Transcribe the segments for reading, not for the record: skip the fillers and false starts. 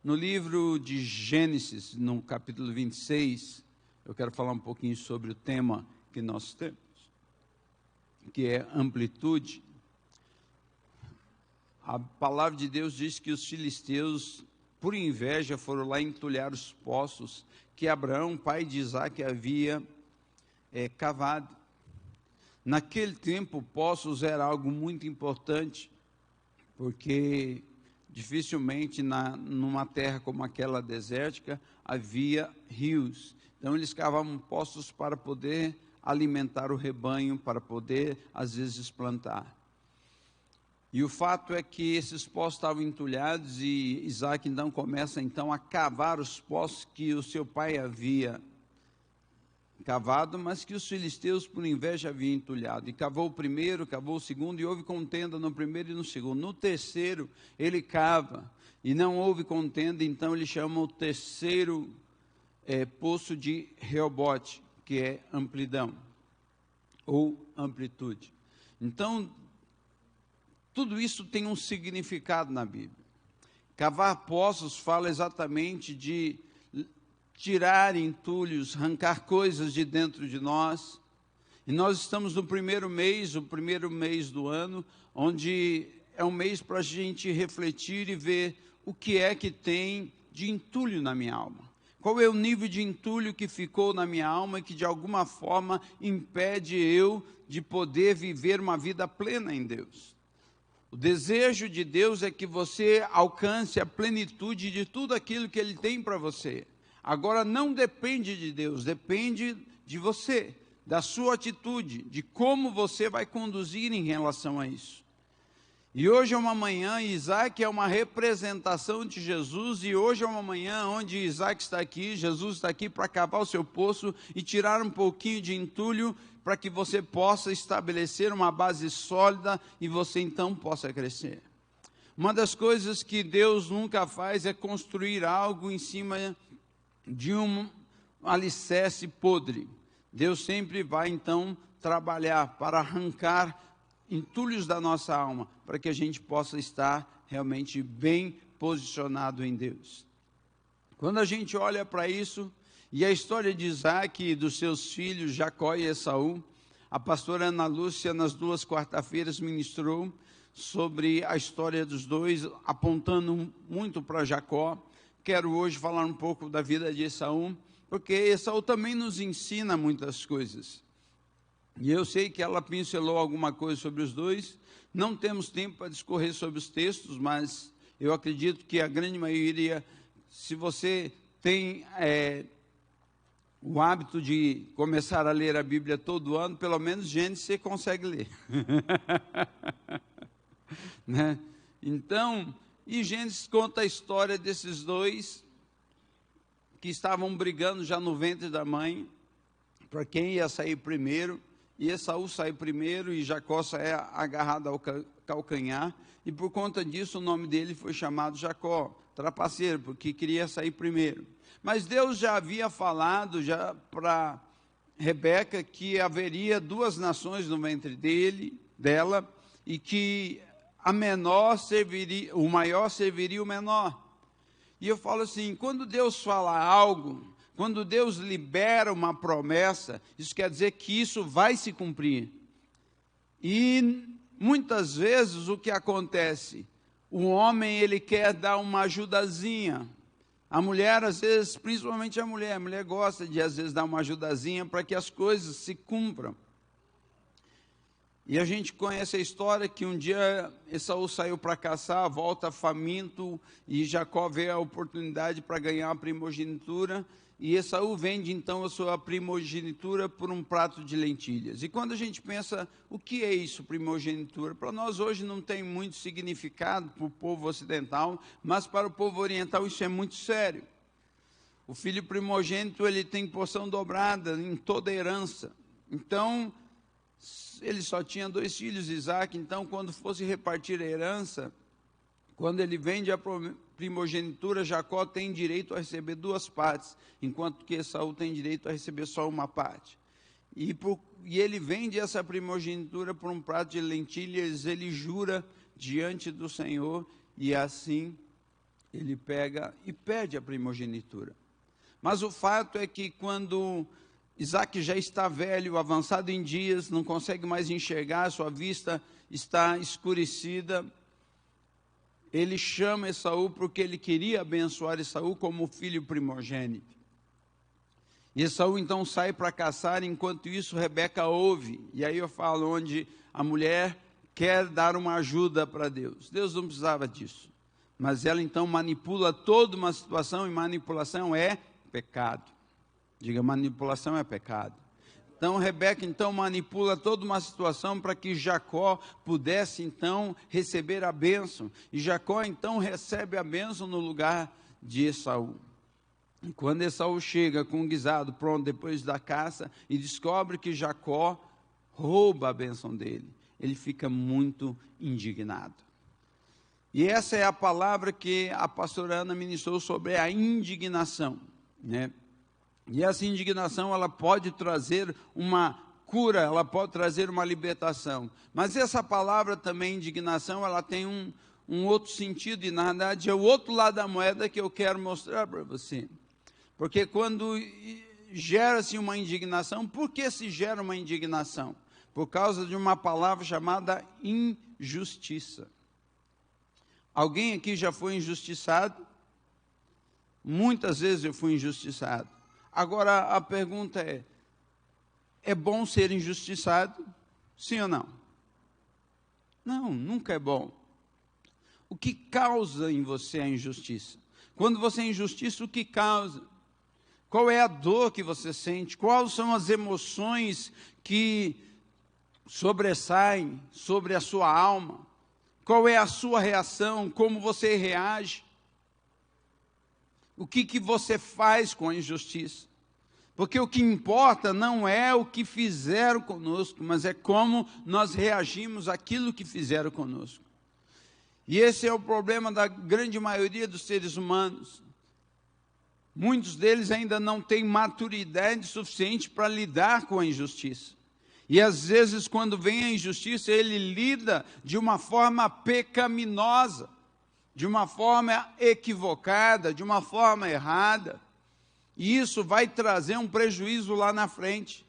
No livro de Gênesis, no capítulo 26, eu quero falar um pouquinho sobre o tema que nós temos, que é amplitude. A palavra de Deus diz que os filisteus, por inveja, foram lá entulhar os poços que Abraão, pai de Isaque, havia cavado. Naquele tempo, poços era algo muito importante, porque dificilmente numa terra como aquela desértica havia rios. Então eles cavavam poços para poder alimentar o rebanho, para poder às vezes plantar. E o fato é que esses poços estavam entulhados e Isaque então começa a cavar os poços que o seu pai havia cavado, mas que os filisteus por inveja haviam entulhado. E cavou o primeiro, cavou o segundo, e houve contenda no primeiro e no segundo. No terceiro ele cava e não houve contenda, então ele chama o terceiro poço de Reobote, que é amplidão ou amplitude. Então tudo isso tem um significado na Bíblia. Cavar poços fala exatamente de tirar entulhos, arrancar coisas de dentro de nós. E nós estamos no primeiro mês do ano, onde é um mês para a gente refletir e ver o que é que tem de entulho na minha alma. Qual é o nível de entulho que ficou na minha alma e que de alguma forma impede eu de poder viver uma vida plena em Deus. O desejo de Deus é que você alcance a plenitude de tudo aquilo que Ele tem para você. Agora não depende de Deus, depende de você, da sua atitude, de como você vai conduzir em relação a isso. E hoje é uma manhã, Isaac é uma representação de Jesus, e hoje é uma manhã onde Isaac está aqui, Jesus está aqui para cavar o seu poço e tirar um pouquinho de entulho, para que você possa estabelecer uma base sólida e você então possa crescer. Uma das coisas que Deus nunca faz é construir algo em cima de um alicerce podre. Deus sempre vai então trabalhar para arrancar entulhos da nossa alma, para que a gente possa estar realmente bem posicionado em Deus. Quando a gente olha para isso, e a história de Isaac e dos seus filhos, Jacó e Esaú, a pastora Ana Lúcia, nas 2 quarta-feiras, ministrou sobre a história dos dois, apontando muito para Jacó. Quero hoje falar um pouco da vida de Esaú, porque Esaú também nos ensina muitas coisas. E eu sei que ela pincelou alguma coisa sobre os dois. Não temos tempo para discorrer sobre os textos, mas eu acredito que a grande maioria, se você tem o hábito de começar a ler a Bíblia todo ano, pelo menos Gênesis você consegue ler. Né? Então, e Gênesis conta a história desses dois que estavam brigando já no ventre da mãe, para quem ia sair primeiro, e Esaú sai primeiro e Jacó sai agarrado ao calcanhar, e por conta disso o nome dele foi chamado Jacó, trapaceiro, porque queria sair primeiro. Mas Deus já havia falado já para Rebeca que haveria 2 nações no ventre dela, e que a menor serviria, o maior serviria o menor. E eu falo assim, quando Deus fala algo, quando Deus libera uma promessa, isso quer dizer que isso vai se cumprir. E muitas vezes o que acontece? O homem, ele quer dar uma ajudazinha. A mulher, às vezes, principalmente a mulher gosta de, às vezes, dar uma ajudazinha para que as coisas se cumpram. E a gente conhece a história que um dia Esaú saiu para caçar, volta faminto, e Jacó vê a oportunidade para ganhar a primogenitura, e Esaú vende então a sua primogenitura por um prato de lentilhas. E quando a gente pensa, o que é isso, primogenitura? Para nós hoje não tem muito significado para o povo ocidental, mas para o povo oriental isso é muito sério. O filho primogênito, ele tem porção dobrada em toda a herança. Então, ele só tinha 2 filhos, Isaac, então quando fosse repartir a herança, quando ele vende a primogenitura, Jacó tem direito a receber 2 partes, enquanto que Esaú tem direito a receber só uma parte. E ele vende essa primogenitura por um prato de lentilhas, ele jura diante do Senhor, e assim ele pega e pede a primogenitura. Mas o fato é que quando Isaac já está velho, avançado em dias, não consegue mais enxergar, sua vista está escurecida, ele chama Esaú porque ele queria abençoar Esaú como filho primogênito. E Esaú então sai para caçar, enquanto isso Rebeca ouve. E aí eu falo onde a mulher quer dar uma ajuda para Deus. Deus não precisava disso. Mas ela então manipula toda uma situação, e manipulação é pecado. Diga, manipulação é pecado. Então Rebeca então manipula toda uma situação para que Jacó pudesse então receber a bênção. E Jacó então recebe a bênção no lugar de Esaú. E quando Esaú chega com o guisado pronto depois da caça e descobre que Jacó rouba a bênção dele, ele fica muito indignado. E essa é a palavra que a pastora Ana ministrou sobre a indignação, né? E essa indignação, ela pode trazer uma cura, ela pode trazer uma libertação. Mas essa palavra também, indignação, ela tem um outro sentido, e na verdade é o outro lado da moeda que eu quero mostrar para você. Porque quando gera-se uma indignação, por que se gera uma indignação? Por causa de uma palavra chamada injustiça. Alguém aqui já foi injustiçado? Muitas vezes eu fui injustiçado. Agora a pergunta é bom ser injustiçado? Sim ou não? Não, nunca é bom. O que causa em você a injustiça? Quando você é injustiça, o que causa? Qual é a dor que você sente? Quais são as emoções que sobressaem sobre a sua alma? Qual é a sua reação? Como você reage? O que você faz com a injustiça? Porque o que importa não é o que fizeram conosco, mas é como nós reagimos àquilo que fizeram conosco. E esse é o problema da grande maioria dos seres humanos. Muitos deles ainda não têm maturidade suficiente para lidar com a injustiça. E às vezes, quando vem a injustiça, ele lida de uma forma pecaminosa, de uma forma equivocada, de uma forma errada. E isso vai trazer um prejuízo lá na frente.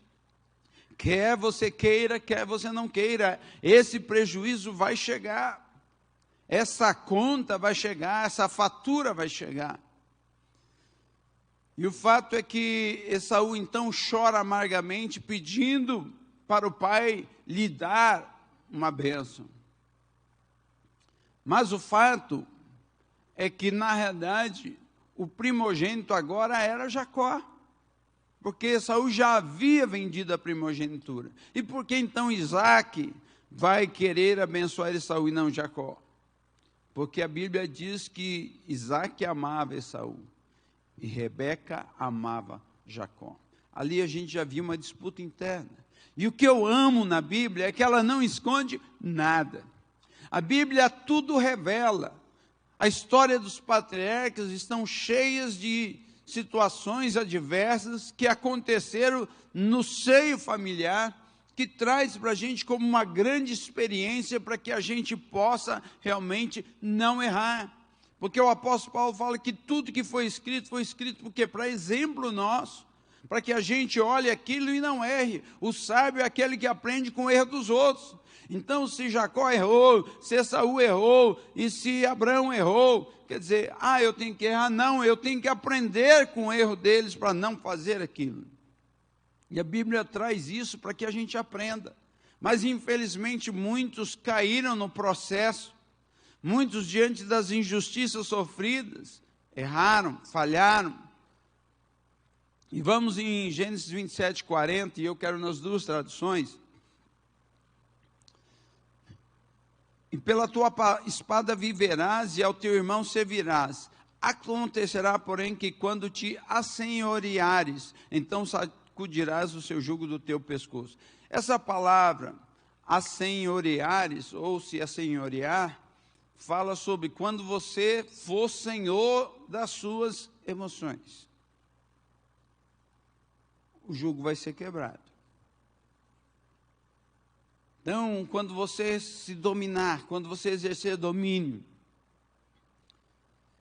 Quer você queira, quer você não queira, esse prejuízo vai chegar. Essa conta vai chegar, essa fatura vai chegar. E o fato é que Esaú então chora amargamente, pedindo para o pai lhe dar uma bênção. Mas o fato é que, na realidade, o primogênito agora era Jacó, porque Esaú já havia vendido a primogenitura. E por que então Isaac vai querer abençoar Esaú e não Jacó? Porque a Bíblia diz que Isaac amava Esaú e Rebeca amava Jacó. Ali a gente já viu uma disputa interna. E o que eu amo na Bíblia é que ela não esconde nada. A Bíblia tudo revela. A história dos patriarcas estão cheias de situações adversas que aconteceram no seio familiar, que traz para a gente como uma grande experiência para que a gente possa realmente não errar. Porque o apóstolo Paulo fala que tudo que foi escrito porque para exemplo nosso, para que a gente olhe aquilo e não erre. O sábio é aquele que aprende com o erro dos outros. Então, se Jacó errou, se Esaú errou, e se Abraão errou, quer dizer, eu tenho que errar? Não, eu tenho que aprender com o erro deles para não fazer aquilo. E a Bíblia traz isso para que a gente aprenda. Mas, infelizmente, muitos caíram no processo. Muitos, diante das injustiças sofridas, erraram, falharam. E vamos em Gênesis 27, 40, e eu quero nas duas traduções. E pela tua espada viverás, e ao teu irmão servirás. Acontecerá, porém, que quando te assenhoreares, então sacudirás o seu jugo do teu pescoço. Essa palavra, assenhoreares, ou se assenhorear, fala sobre quando você for senhor das suas emoções. O jugo vai ser quebrado. Então, quando você se dominar, quando você exercer domínio,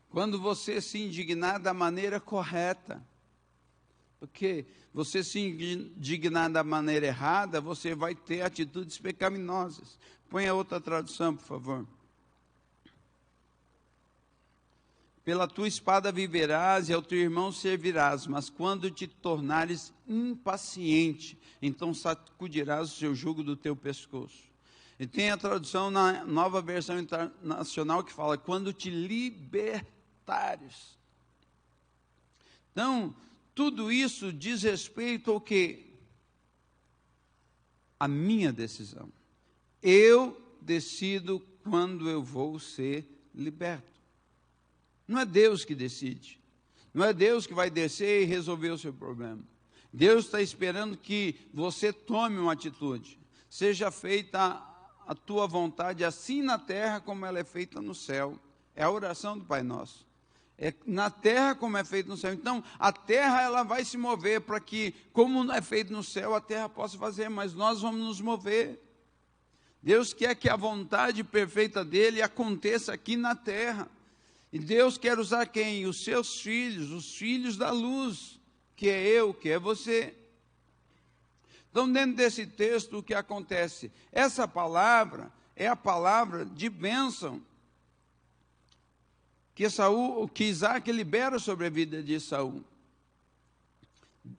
Quando você se indignar da maneira correta. Porque você se indignar da maneira errada, você vai ter atitudes pecaminosas. Põe a outra tradução, por favor. Pela tua espada viverás e ao teu irmão servirás, mas quando te tornares impaciente, então sacudirás o seu jugo do teu pescoço. E tem a tradução na Nova Versão Internacional que fala, quando te libertares. Então, tudo isso diz respeito ao quê? A minha decisão. Eu decido quando eu vou ser liberto. Não é Deus que decide. Não é Deus que vai descer e resolver o seu problema. Deus está esperando que você tome uma atitude. Seja feita a tua vontade, assim na terra como ela é feita no céu. É a oração do Pai Nosso. É na terra como é feito no céu. Então, a terra ela vai se mover para que, como é feito no céu, a terra possa fazer, mas nós vamos nos mover. Deus quer que a vontade perfeita dele aconteça aqui na terra. E Deus quer usar quem? Os seus filhos, os filhos da luz, que é eu, que é você. Então, dentro desse texto, o que acontece? Essa palavra é a palavra de bênção que Isaac libera sobre a vida de Esaú.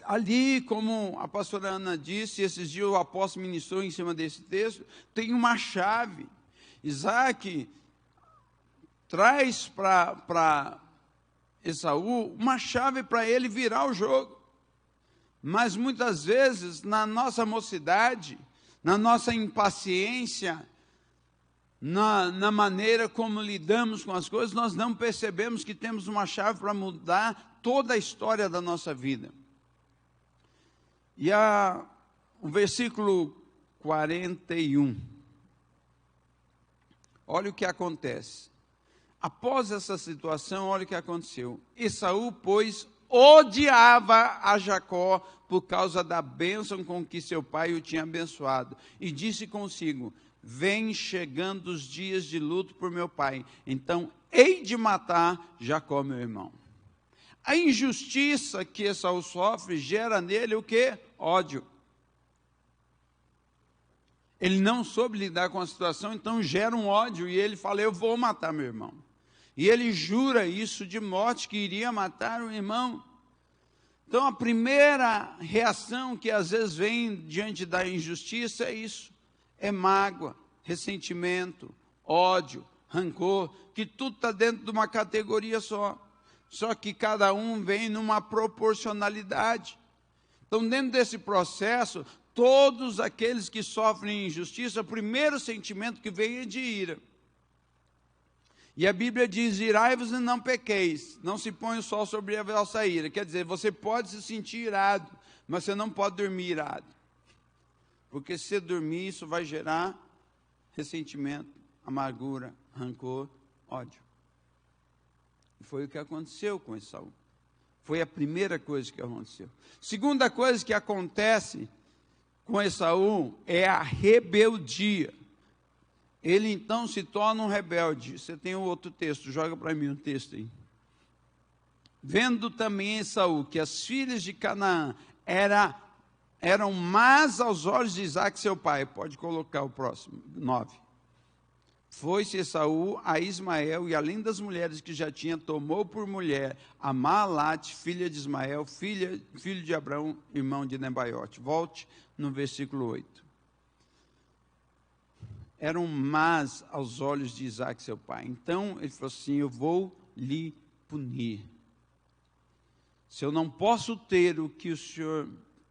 Ali, como a pastora Ana disse, esses dias o apóstolo ministrou em cima desse texto, tem uma chave. Isaac traz para Esaú uma chave para ele virar o jogo. Mas muitas vezes, na nossa mocidade, na nossa impaciência, na maneira como lidamos com as coisas, nós não percebemos que temos uma chave para mudar toda a história da nossa vida. E o versículo 41. Olha o que acontece. Após essa situação, olha o que aconteceu. Esaú, pois, odiava a Jacó por causa da bênção com que seu pai o tinha abençoado. E disse consigo, vem chegando os dias de luto por meu pai, então hei de matar Jacó, meu irmão. A injustiça que Esaú sofre gera nele o quê? Ódio. Ele não soube lidar com a situação, então gera um ódio, e ele fala, eu vou matar meu irmão. E ele jura isso de morte, que iria matar o irmão. Então a primeira reação que às vezes vem diante da injustiça é isso. É mágoa, ressentimento, ódio, rancor, que tudo está dentro de uma categoria só. Só que cada um vem numa proporcionalidade. Então dentro desse processo, todos aqueles que sofrem injustiça, o primeiro sentimento que vem é de ira. E a Bíblia diz, irai-vos e não pequeis, não se põe o sol sobre a vossa ira. Quer dizer, você pode se sentir irado, mas você não pode dormir irado. Porque se você dormir, isso vai gerar ressentimento, amargura, rancor, ódio. E foi o que aconteceu com Esaú. Foi a primeira coisa que aconteceu. Segunda coisa que acontece com Esaú é a rebeldia. Ele então se torna um rebelde. Você tem um outro texto, joga para mim um texto aí. Vendo também Esaú que as filhas de Canaã eram más aos olhos de Isaac, seu pai. Pode colocar o próximo, 9. Foi-se Esaú a Ismael, e além das mulheres que já tinha, tomou por mulher a Maalate, filha de Ismael, filho de Abraão, irmão de Nebaiote. Volte no versículo 8. Eram más aos olhos de Isaac, seu pai. Então, ele falou assim, eu vou lhe punir. Se eu não posso ter o que o Senhor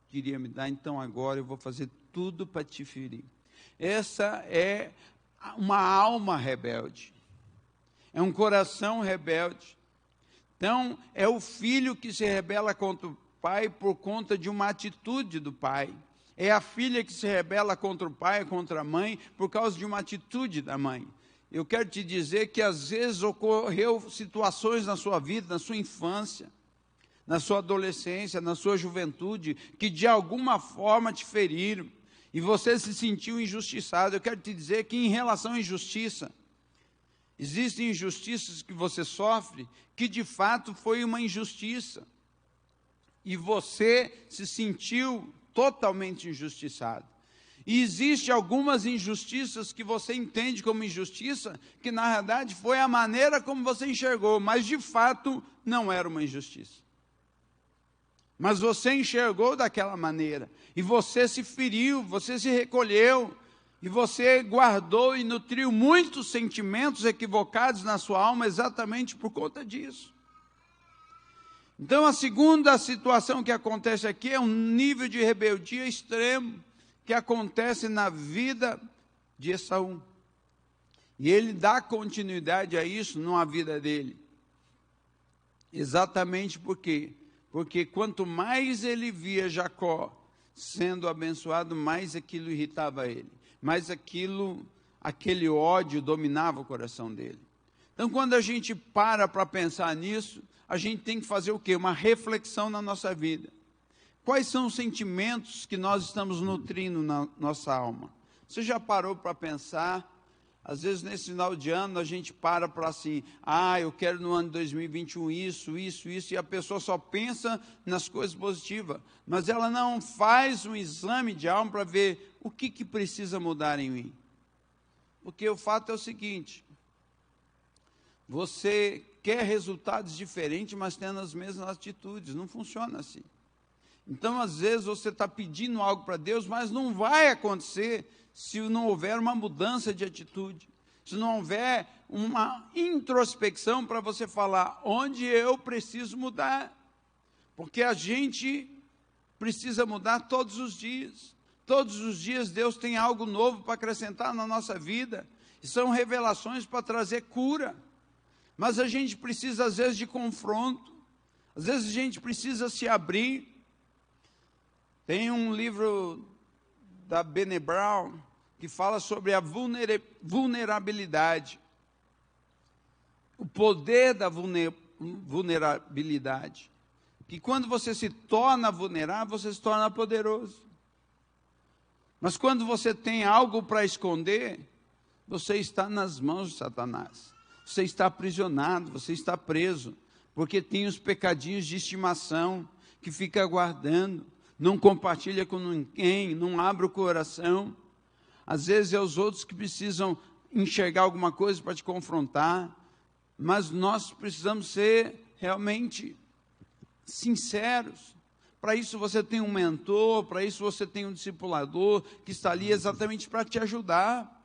queria me dar, então agora eu vou fazer tudo para te ferir. Essa é uma alma rebelde. É um coração rebelde. Então, é o filho que se rebela contra o pai por conta de uma atitude do pai. É a filha que se rebela contra o pai, contra a mãe, por causa de uma atitude da mãe. Eu quero te dizer que às vezes ocorreu situações na sua vida, na sua infância, na sua adolescência, na sua juventude, que de alguma forma te feriram, e você se sentiu injustiçado. Eu quero te dizer que em relação à injustiça, Existem injustiças que você sofre, que de fato foi uma injustiça. E você se sentiu totalmente injustiçado. E existe algumas injustiças que você entende como injustiça, que na verdade foi a maneira como você enxergou, mas de fato não era uma injustiça. Mas você enxergou daquela maneira, e você se feriu, você se recolheu, e você guardou e nutriu muitos sentimentos equivocados na sua alma exatamente por conta disso. Então, a segunda situação que acontece aqui é um nível de rebeldia extremo que acontece na vida de Esaú. E ele dá continuidade a isso na vida dele. Exatamente por quê? Porque quanto mais ele via Jacó sendo abençoado, mais aquilo irritava ele. Mais aquele ódio dominava o coração dele. Então, quando a gente para pensar nisso, a gente tem que fazer o quê? Uma reflexão na nossa vida. Quais são os sentimentos que nós estamos nutrindo na nossa alma? Você já parou para pensar? Às vezes, nesse final de ano, a gente para assim, eu quero no ano 2021 isso, e a pessoa só pensa nas coisas positivas, mas ela não faz um exame de alma para ver o que precisa mudar em mim. Porque o fato é o seguinte, você quer resultados diferentes, mas tendo as mesmas atitudes, não funciona assim. Então, às vezes, você está pedindo algo para Deus, mas não vai acontecer se não houver uma mudança de atitude, se não houver uma introspecção para você falar onde eu preciso mudar, porque a gente precisa mudar todos os dias. Todos os dias Deus tem algo novo para acrescentar na nossa vida, e são revelações para trazer cura, mas a gente precisa às vezes de confronto, às vezes a gente precisa se abrir. Tem um livro da Brené Brown que fala sobre a vulnerabilidade, o poder da vulnerabilidade, que quando você se torna vulnerável, você se torna poderoso. Mas quando você tem algo para esconder, você está nas mãos de Satanás, você está aprisionado, você está preso, porque tem os pecadinhos de estimação que fica guardando, não compartilha com ninguém, não abre o coração. Às vezes é os outros que precisam enxergar alguma coisa para te confrontar, mas nós precisamos ser realmente sinceros. Para isso você tem um mentor, para isso você tem um discipulador que está ali exatamente para te ajudar.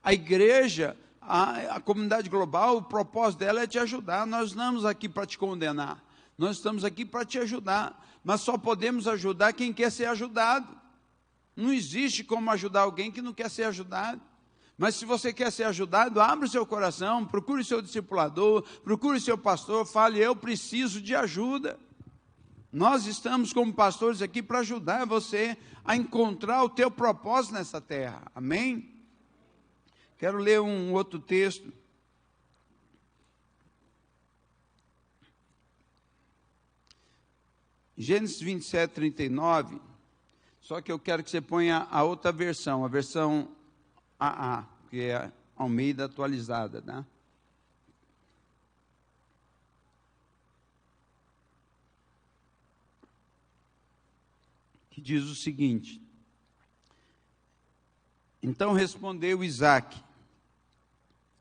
A igreja, a comunidade global, o propósito dela é te ajudar. Nós não estamos aqui para te condenar, nós estamos aqui para te ajudar, mas só podemos ajudar quem quer ser ajudado. Não existe como ajudar alguém que não quer ser ajudado. Mas se você quer ser ajudado, abra o seu coração, procure o seu discipulador, procure o seu pastor, fale, eu preciso de ajuda. Nós estamos como pastores aqui para ajudar você a encontrar o teu propósito nessa terra. Amém? Quero ler um outro texto. Gênesis 27, 39. Só que eu quero que você ponha a outra versão, a versão AA, que é a Almeida atualizada, né? Que diz o seguinte: então respondeu Isaque,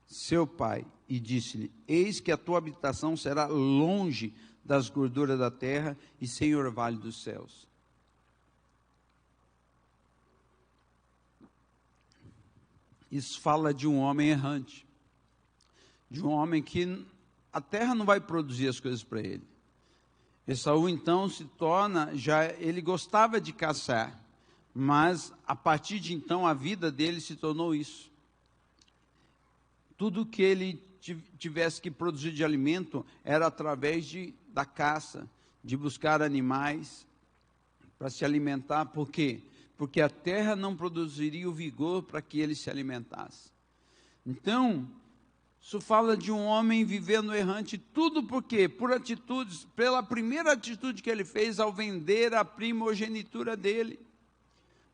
seu pai, e disse-lhe, eis que a tua habitação será longe das gorduras da terra e sem orvalho dos céus. Isso fala de um homem errante, de um homem que a terra não vai produzir as coisas para ele. Esaú então se torna, ele gostava de caçar, mas a partir de então a vida dele se tornou isso. Tudo que ele tivesse que produzir de alimento era através da caça, de buscar animais para se alimentar. Por quê? Porque a terra não produziria o vigor para que ele se alimentasse. Então, isso fala de um homem vivendo errante, tudo por quê? Por atitudes, pela primeira atitude que ele fez ao vender a primogenitura dele.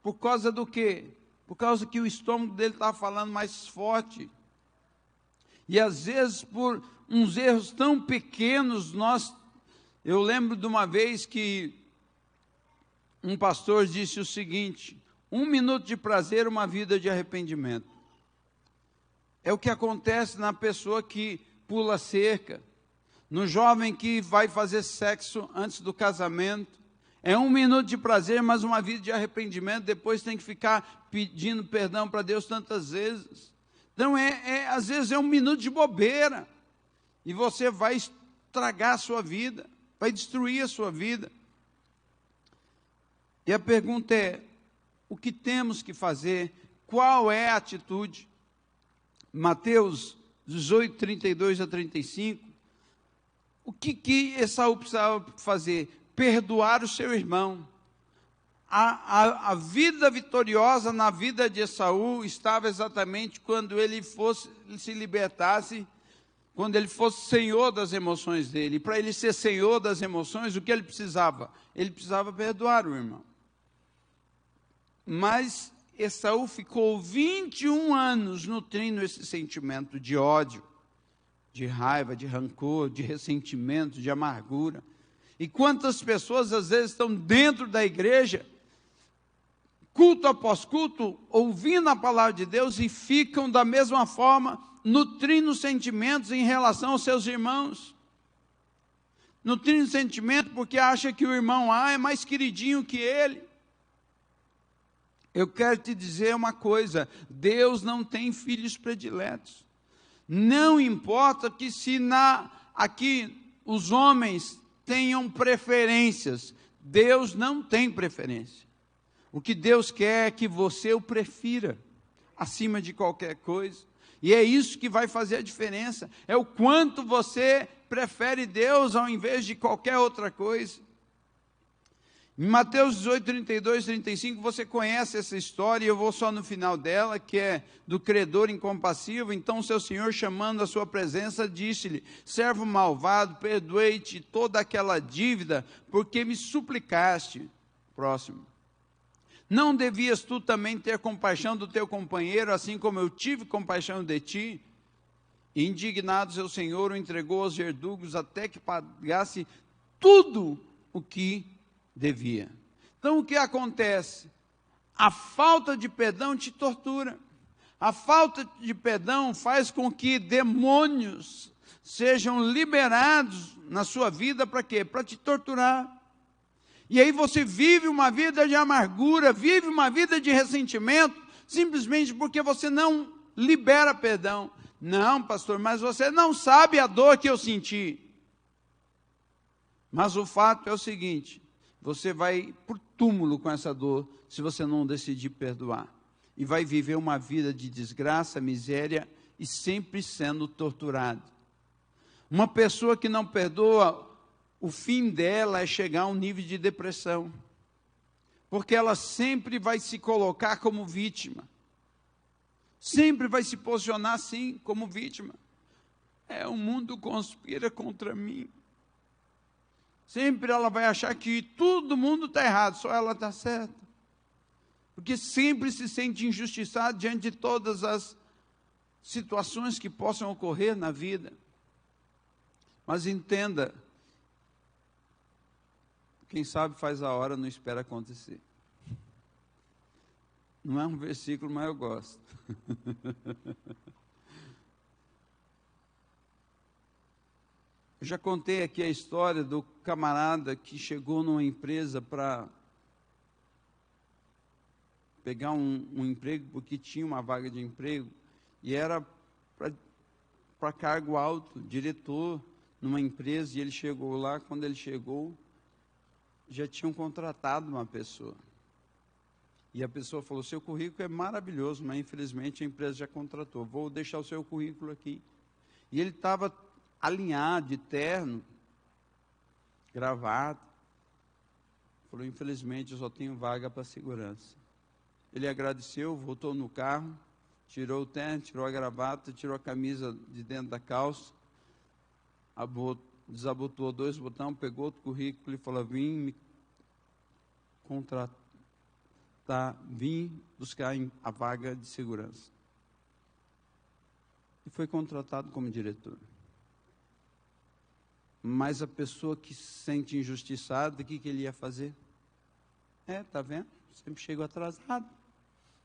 Por causa do quê? Por causa que o estômago dele estava falando mais forte. E às vezes por uns erros tão pequenos, eu lembro de uma vez que um pastor disse o seguinte: 1 minuto de prazer, uma vida de arrependimento. É o que acontece na pessoa que pula cerca, no jovem que vai fazer sexo antes do casamento. É 1 minuto de prazer, mas uma vida de arrependimento, depois tem que ficar pedindo perdão para Deus tantas vezes. Então, às vezes é 1 minuto de bobeira, e você vai estragar a sua vida, vai destruir a sua vida. E a pergunta é, o que temos que fazer? Qual é a atitude? Mateus 18, 32 a 35, o que Esaú precisava fazer? Perdoar o seu irmão. A vida vitoriosa na vida de Esaú estava exatamente quando ele se libertasse, quando ele fosse senhor das emoções dele. E para ele ser senhor das emoções, o que ele precisava? Ele precisava perdoar o irmão. Mas Esaú ficou 21 anos nutrindo esse sentimento de ódio, de raiva, de rancor, de ressentimento, de amargura. E quantas pessoas às vezes estão dentro da igreja, culto após culto, ouvindo a palavra de Deus e ficam da mesma forma, nutrindo sentimentos em relação aos seus irmãos. Nutrindo sentimento porque acha que o irmão A é mais queridinho que ele. Eu quero te dizer uma coisa: Deus não tem filhos prediletos. Não importa que aqui os homens tenham preferências, Deus não tem preferência. O que Deus quer é que você o prefira acima de qualquer coisa. E é isso que vai fazer a diferença. É o quanto você prefere Deus ao invés de qualquer outra coisa. Em Mateus 18, 32, 35, você conhece essa história, e eu vou só no final dela, que é do credor incompassivo. Então seu senhor, chamando a sua presença, disse-lhe: servo malvado, perdoei-te toda aquela dívida, porque me suplicaste. Próximo. Não devias tu também ter compaixão do teu companheiro, assim como eu tive compaixão de ti? Indignado seu senhor o entregou aos verdugos, até que pagasse tudo o que devia. Então o que acontece? A falta de perdão te tortura. A falta de perdão faz com que demônios sejam liberados na sua vida. Para quê? Para te torturar. E aí você vive uma vida de amargura, vive uma vida de ressentimento, simplesmente porque você não libera perdão. Não, pastor, mas você não sabe a dor que eu senti. Mas o fato é o seguinte: você vai para o túmulo com essa dor, se você não decidir perdoar. E vai viver uma vida de desgraça, miséria, e sempre sendo torturado. Uma pessoa que não perdoa, o fim dela é chegar a um nível de depressão. Porque ela sempre vai se colocar como vítima. Sempre vai se posicionar assim, como vítima. O mundo conspira contra mim. Sempre ela vai achar que todo mundo está errado, só ela está certa. Porque sempre se sente injustiçada diante de todas as situações que possam ocorrer na vida. Mas entenda, quem sabe faz a hora, não espera acontecer. Não é um versículo, mas eu gosto. Eu já contei aqui a história do camarada que chegou numa empresa para pegar um emprego, porque tinha uma vaga de emprego, e era para cargo alto, diretor numa empresa, e ele chegou lá. Quando ele chegou, já tinham contratado uma pessoa. E a pessoa falou: seu currículo é maravilhoso, mas infelizmente a empresa já contratou, vou deixar o seu currículo aqui. E ele estava alinhado, de terno, gravata. Falou: infelizmente eu só tenho vaga para segurança. Ele agradeceu, voltou no carro, tirou o terno, tirou a gravata, tirou a camisa de dentro da calça, desabotoou 2 botões, pegou outro currículo e falou: vim me contratar, vim buscar a vaga de segurança. e foi contratado como diretor. Mas a pessoa que se sente injustiçada, o que ele ia fazer? Está vendo? Sempre chego atrasado.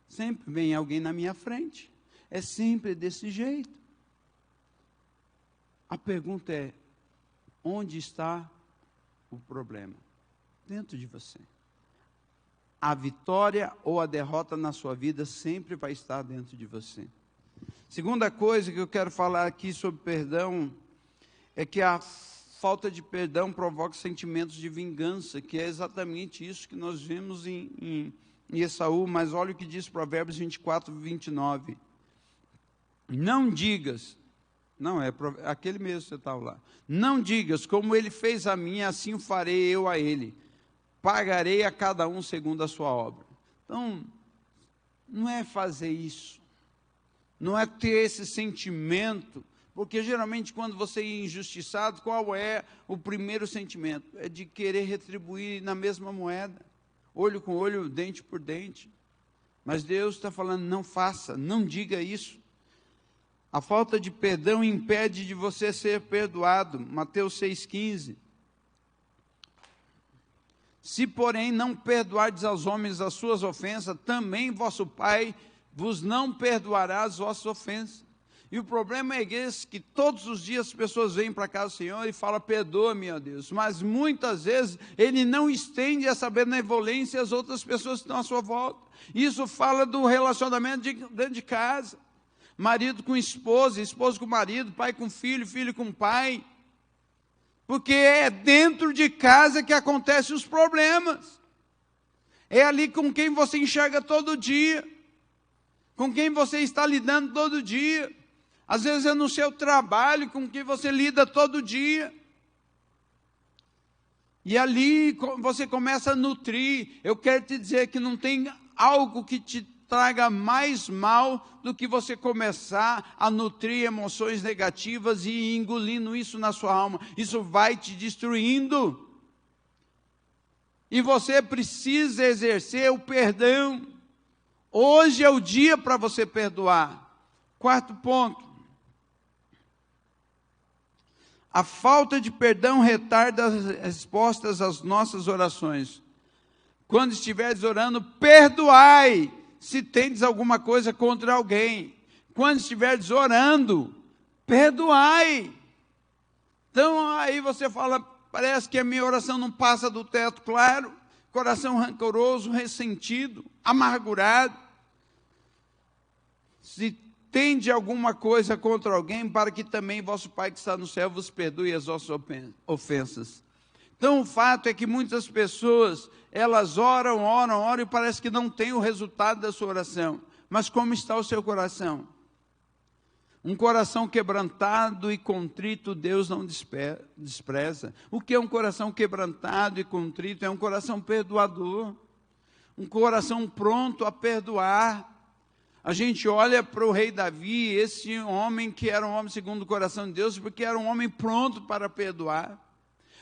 Sempre vem alguém na minha frente. É sempre desse jeito. A pergunta é, onde está o problema? Dentro de você. A vitória ou a derrota na sua vida sempre vai estar dentro de você. Segunda coisa que eu quero falar aqui sobre perdão é que a falta de perdão provoca sentimentos de vingança, que é exatamente isso que nós vimos em Esaú, mas olha o que diz Provérbios 24, 29. Não digas, não, é aquele mesmo que você estava lá. Não digas, como ele fez a mim, assim o farei eu a ele. Pagarei a cada um segundo a sua obra. Então, não é fazer isso. Não é ter esse sentimento, porque geralmente quando você é injustiçado, qual é o primeiro sentimento? É de querer retribuir na mesma moeda, olho com olho, dente por dente. Mas Deus está falando, não faça, não diga isso. A falta de perdão impede de você ser perdoado. Mateus 6,15. Se, porém, não perdoardes aos homens as suas ofensas, também vosso Pai vos não perdoará as vossas ofensas. E o problema é esse, que todos os dias as pessoas vêm para casa do Senhor e falam, perdoa-me, ó Deus. Mas muitas vezes Ele não estende essa benevolência às outras pessoas que estão à sua volta. Isso fala do relacionamento dentro de casa. Marido com esposa, esposa com marido, pai com filho, filho com pai. Porque é dentro de casa que acontecem os problemas. É ali com quem você enxerga todo dia. Com quem você está lidando todo dia. Às vezes é no seu trabalho com quem você lida todo dia. E ali você começa a nutrir. Eu quero te dizer que não tem algo que te traga mais mal do que você começar a nutrir emoções negativas e ir engolindo isso na sua alma. Isso vai te destruindo. E você precisa exercer o perdão. Hoje é o dia para você perdoar. Quarto ponto. A falta de perdão retarda as respostas às nossas orações. Quando estiveres orando, perdoai, se tendes alguma coisa contra alguém. Quando estiveres orando, perdoai. Então aí você fala, parece que a minha oração não passa do teto, claro. Coração rancoroso, ressentido, amargurado. Se tende alguma coisa contra alguém, para que também vosso Pai que está no céu vos perdoe as vossas ofensas. Então o fato é que muitas pessoas, elas oram e parece que não tem o resultado da sua oração. Mas como está o seu coração? Um coração quebrantado e contrito, Deus não despreza. O que é um coração quebrantado e contrito? É um coração perdoador. Um coração pronto a perdoar. A gente olha para o rei Davi, esse homem que era um homem segundo o coração de Deus, porque era um homem pronto para perdoar.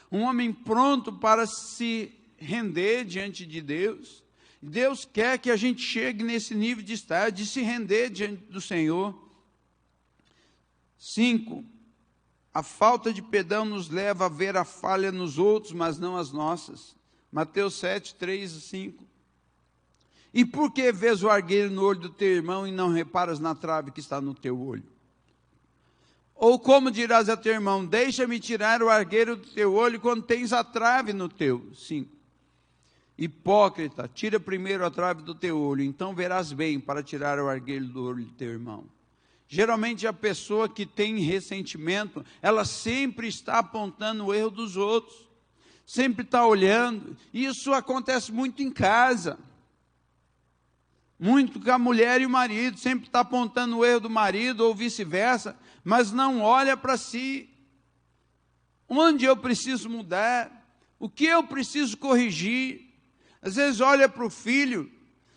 Um homem pronto para se render diante de Deus. Deus quer que a gente chegue nesse nível de estar, de se render diante do Senhor. 5. A falta de perdão nos leva a ver a falha nos outros, mas não as nossas. Mateus 7, 3 e 5. E por que vês o argueiro no olho do teu irmão e não reparas na trave que está no teu olho? Ou como dirás a teu irmão, deixa-me tirar o argueiro do teu olho quando tens a trave no teu? 5. Hipócrita, tira primeiro a trave do teu olho, então verás bem para tirar o argueiro do olho do teu irmão. Geralmente a pessoa que tem ressentimento, ela sempre está apontando o erro dos outros, sempre está olhando. Isso acontece muito em casa. Muito com a mulher e o marido, sempre está apontando o erro do marido ou vice-versa, mas não olha para si. Onde eu preciso mudar? O que eu preciso corrigir? Às vezes olha para o filho,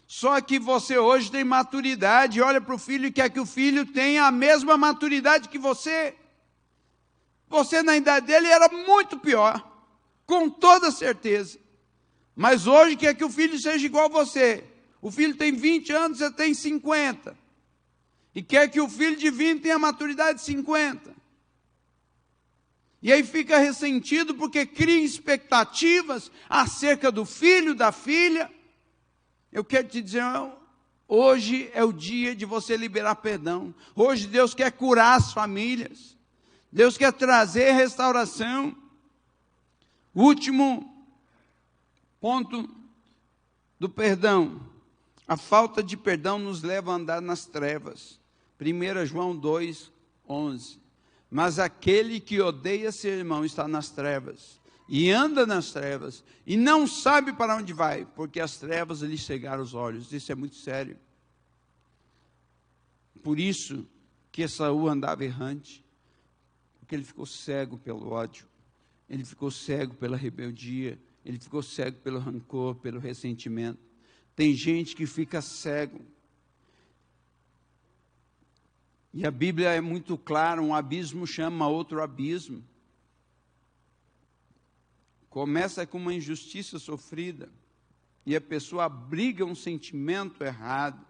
só que você hoje tem maturidade, olha para o filho e quer que o filho tenha a mesma maturidade que você. Você na idade dele era muito pior, com toda certeza. Mas hoje quer que o filho seja igual a você. O filho tem 20 anos, você tem 50. e quer que o filho de 20 tenha a maturidade de 50. E aí fica ressentido porque cria expectativas acerca do filho, da filha. Eu quero te dizer, hoje é o dia de você liberar perdão. Hoje Deus quer curar as famílias. Deus quer trazer restauração. O último ponto do perdão. A falta de perdão nos leva a andar nas trevas. 1 João 2:11. Mas aquele que odeia seu irmão está nas trevas, e anda nas trevas, e não sabe para onde vai, porque as trevas lhe cegaram os olhos. Isso é muito sério. Por isso que Esaú andava errante, porque ele ficou cego pelo ódio, ele ficou cego pela rebeldia, ele ficou cego pelo rancor, pelo ressentimento. Tem gente que fica cego. E a Bíblia é muito clara, um abismo chama outro abismo. Começa com uma injustiça sofrida, e a pessoa abriga um sentimento errado,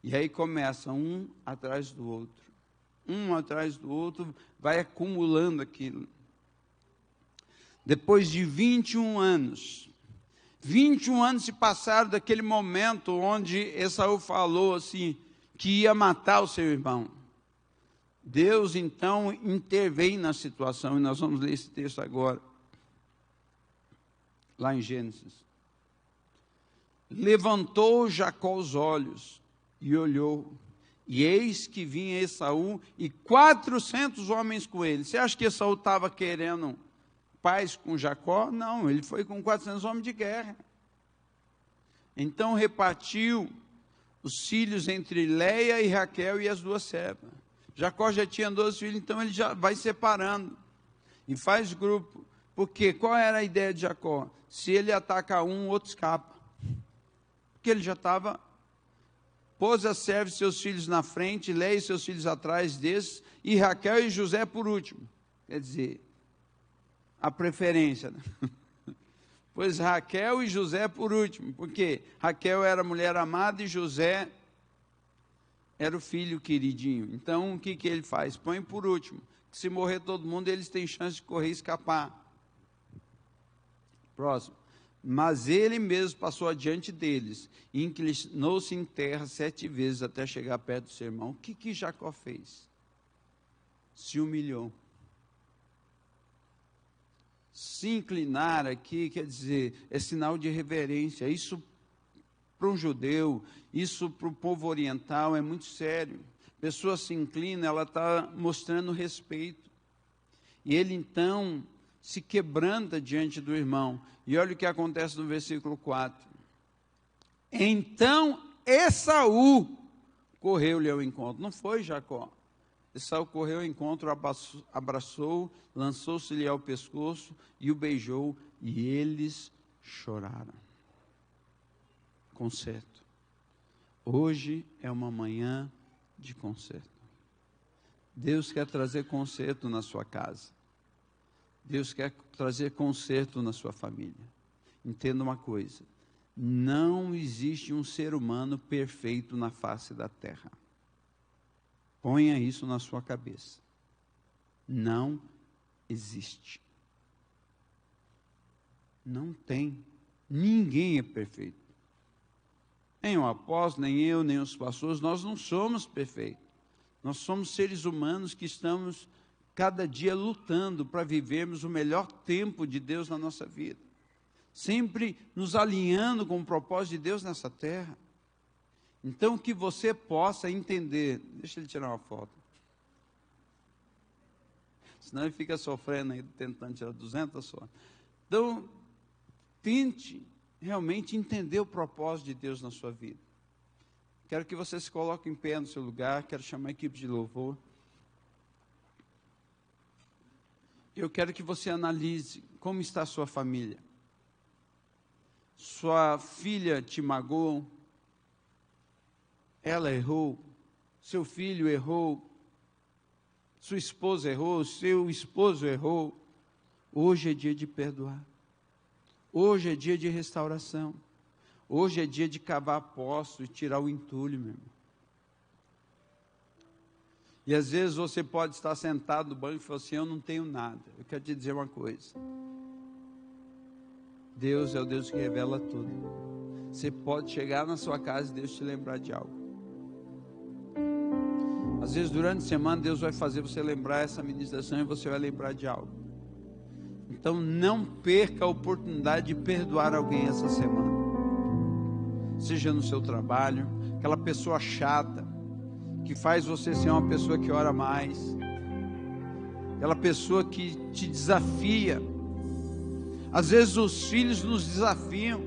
e aí começa um atrás do outro, vai acumulando aquilo. Depois de 21 anos se passaram daquele momento onde Esaú falou assim, que ia matar o seu irmão. Deus então intervém na situação, e nós vamos ler esse texto agora, lá em Gênesis. Levantou Jacó os olhos e olhou, e eis que vinha Esaú e 400 homens com ele. Você acha que Esaú estava querendo paz com Jacó? Não, ele foi com 400 homens de guerra. Então repartiu os filhos entre Leia e Raquel e as duas servas. Jacó já tinha 12 filhos, então ele já vai separando e faz grupo. Porque qual era a ideia de Jacó? Se ele ataca um, o outro escapa. Porque ele já estava, pôs a serva e seus filhos na frente, Leia e seus filhos atrás desses, e Raquel e José por último. Quer dizer, a preferência, né? Pois Raquel e José por último, porque Raquel era a mulher amada e José era o filho queridinho. Então, o que ele faz? Põe por último, que se morrer todo mundo, eles têm chance de correr e escapar. Próximo. Mas ele mesmo passou adiante deles, e inclinou-se em terra 7 vezes até chegar perto do seu irmão. O que Jacó fez? Se humilhou. Se inclinar aqui, quer dizer, é sinal de reverência. Isso para um judeu, isso para o povo oriental é muito sério. A pessoa se inclina, ela está mostrando respeito. E ele então se quebranta diante do irmão. E olha o que acontece no versículo 4. Então Esaú correu-lhe ao encontro. Não foi Jacó. Esaú correu ao encontro, abraçou, lançou-se-lhe ao pescoço e o beijou, e eles choraram. Conserto. Hoje é uma manhã de conserto. Deus quer trazer conserto na sua casa. Deus quer trazer conserto na sua família. Entenda uma coisa: não existe um ser humano perfeito na face da terra. Ponha isso na sua cabeça. Não existe. Não tem. Ninguém é perfeito. Nem o apóstolo, nem eu, nem os pastores, nós não somos perfeitos. Nós somos seres humanos que estamos cada dia lutando para vivermos o melhor tempo de Deus na nossa vida. Sempre nos alinhando com o propósito de Deus nessa terra. Então, que você possa entender. Deixa ele tirar uma foto. Senão ele fica sofrendo aí, tentando tirar 200 fotos. Então, tente realmente entender o propósito de Deus na sua vida. Quero que você se coloque em pé no seu lugar. Quero chamar a equipe de louvor. Eu quero que você analise como está a sua família. Sua filha te magoou. Ela errou, seu filho errou, sua esposa errou, seu esposo errou. Hoje é dia de perdoar. Hoje é dia de restauração. Hoje é dia de cavar poço e tirar o entulho, meu irmão. E às vezes você pode estar sentado no banco e falar assim: eu não tenho nada. Eu quero te dizer uma coisa. Deus é o Deus que revela tudo. Você pode chegar na sua casa e Deus te lembrar de algo. Às vezes durante a semana Deus vai fazer você lembrar essa ministração e você vai lembrar de algo. Então não perca a oportunidade de perdoar alguém essa semana. Seja no seu trabalho, aquela pessoa chata, que faz você ser uma pessoa que ora mais, aquela pessoa que te desafia. Às vezes os filhos nos desafiam,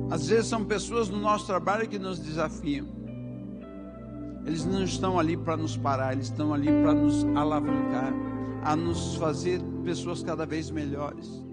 às vezes são pessoas no nosso trabalho que nos desafiam. Eles não estão ali para nos parar, eles estão ali para nos alavancar, a nos fazer pessoas cada vez melhores.